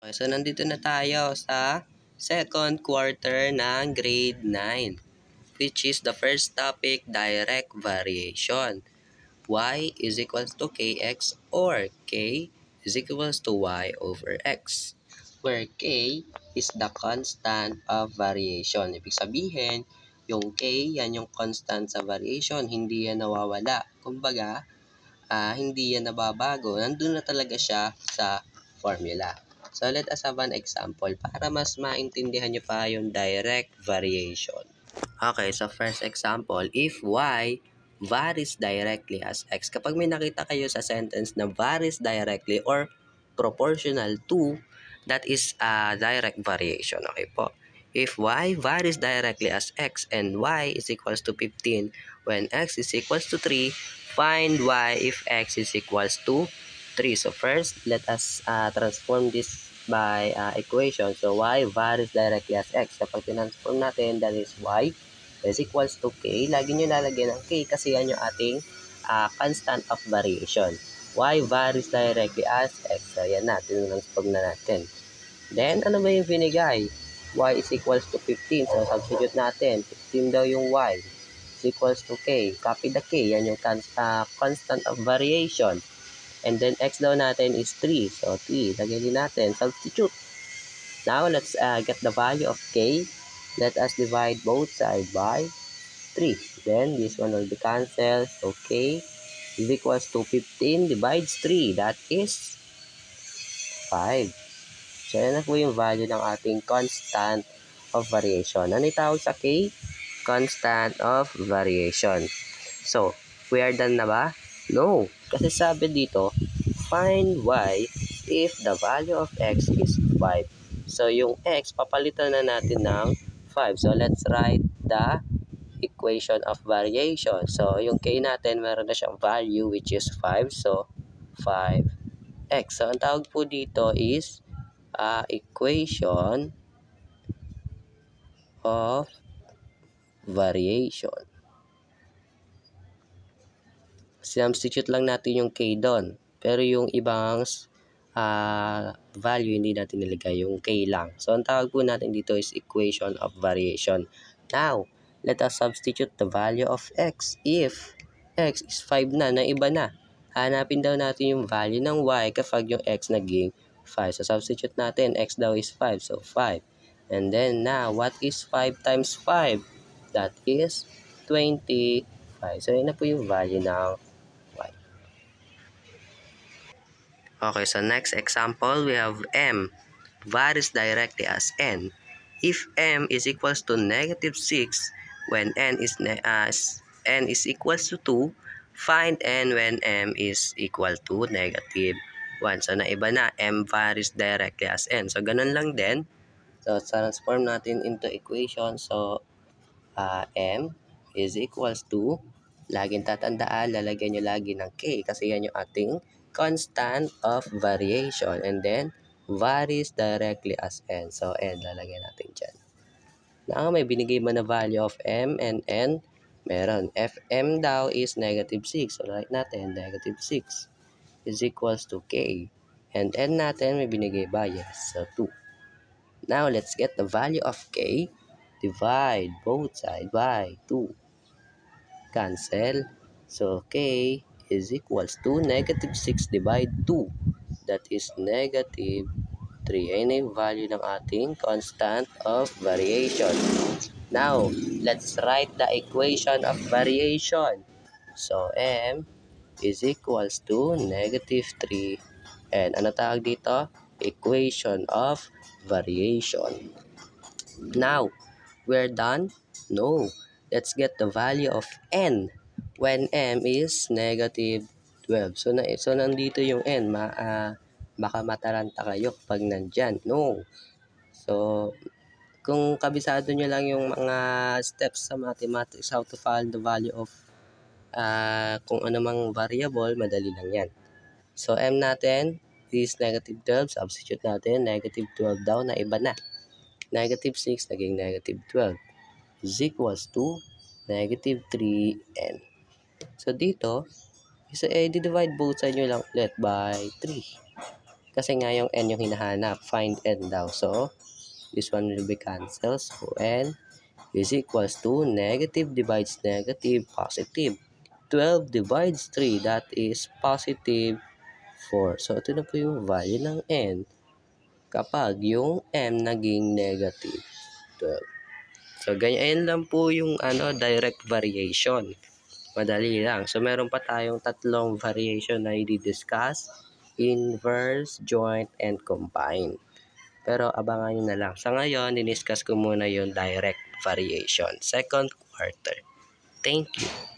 Okay, so nandito na tayo sa second quarter ng grade 9, which is the first topic, direct variation. Y is equals to kx or k is equals to y over x, where k is the constant of variation. Ibig sabihin, yung k, yan yung constant sa variation, hindi yan nawawala. Kumbaga, hindi yan nababago. Nandun na talaga siya sa formula. So, let us have an example para mas maintindihan nyo pa yung direct variation. Okay, so first example, if y varies directly as x, kapag may nakita kayo sa sentence na varies directly or proportional to, that is a direct variation. Okay po. If y varies directly as x and y is equals to 15 when x is equals to 3, find y if x is equals to 3. So first, let us transform this by equation. So y varies directly as x. Kapag transform natin, that is y is equals to k. Lagi nyo lalagyan ng k kasi yan yung ating constant of variation. Y varies directly as x. So yan na, tinransform na natin. Then, ano ba yung binigay? Y is equals to 15. So, substitute natin. 15 daw yung y is equals to k. Copy the k. Yan yung constant of variation. And then, x daw natin is 3. So, 3. Lagay din natin. Substitute. Now, let's get the value of k. Let us divide both sides by 3. Then, this one will be cancelled. So, k is equals to 15 divides 3. That is 5. So, yan na po yung value ng ating constant of variation. Ano itawag sa k? Constant of variation. So, we are done na ba? No. Kasi sabi dito, find y if the value of x is 5. So, yung x, papalitan na natin ng 5. So, let's write the equation of variation. So, yung k natin, meron na siyang value which is 5. So, 5x. So, ang tawag po dito is equation of variation. Substitute lang natin yung k doon. Pero yung ibang value, hindi natin nilagay. Yung k lang. So, ang tawag po natin dito is equation of variation. Now, let us substitute the value of x. If x is 5 na iba na. Hanapin daw natin yung value ng y kapag yung x naging 5. So, substitute natin. X daw is 5. So, 5. And then, now, what is 5 times 5? That is 25. So, yun na po yung value ng y. Okay, so next example, we have m varies directly as n. If m is equals to negative 6 when n is equals to 2, find n when m is equal to negative 1. So, naiba na, m varies directly as n. So, ganun lang din. So, transform natin into equation. So, m is equals to, laging tatandaan, lalagyan nyo lagi ng k kasi yan yung ating constant of variation. And then, varies directly as n. So, n lalagyan natin dyan. Now, may binigay mo na value of m and n. Meron. Fm daw is negative 6. So, write natin, negative 6 is equals to k. And n natin, may binigay ba? Yes. So, 2. Now, let's get the value of k. Divide both sides by 2. Cancel. So, k is equals to negative 6 divide 2. That is negative 3. Ayun yung value ng ating constant of variation. Now, let's write the equation of variation. So, m is equals to negative 3. And ano tawag dito? Equation of variation. Now, we're done? No. Let's get the value of n when m is negative 12. So nandito yung n. Baka mataranta kayo pag nandyan. No. So, kung kabisado nyo lang yung mga steps sa mathematics, how to find the value of kung ano mang variable, madali lang yan. So, m natin is negative 12. Substitute natin, negative 12 daw na iba na. Negative 6 naging negative 12 is equals to negative 3n. So, dito, divide both side nyo lang ulit by 3. Kasi nga yung n yung hinahanap. Find n daw. So, this one will be cancelled. So, n is equals to negative divides negative, positive. 12 divides 3, that is positive 4. So, ito na po yung value ng n kapag yung m naging negative 12. So, ganyan lang po yung direct variation. Madali lang. So, meron pa tayong tatlong variation na i-discuss: inverse, joint, and combine. Pero abangan nyo na lang. Sa ngayon, diniscuss ko muna yung direct variation. Second quarter. Thank you.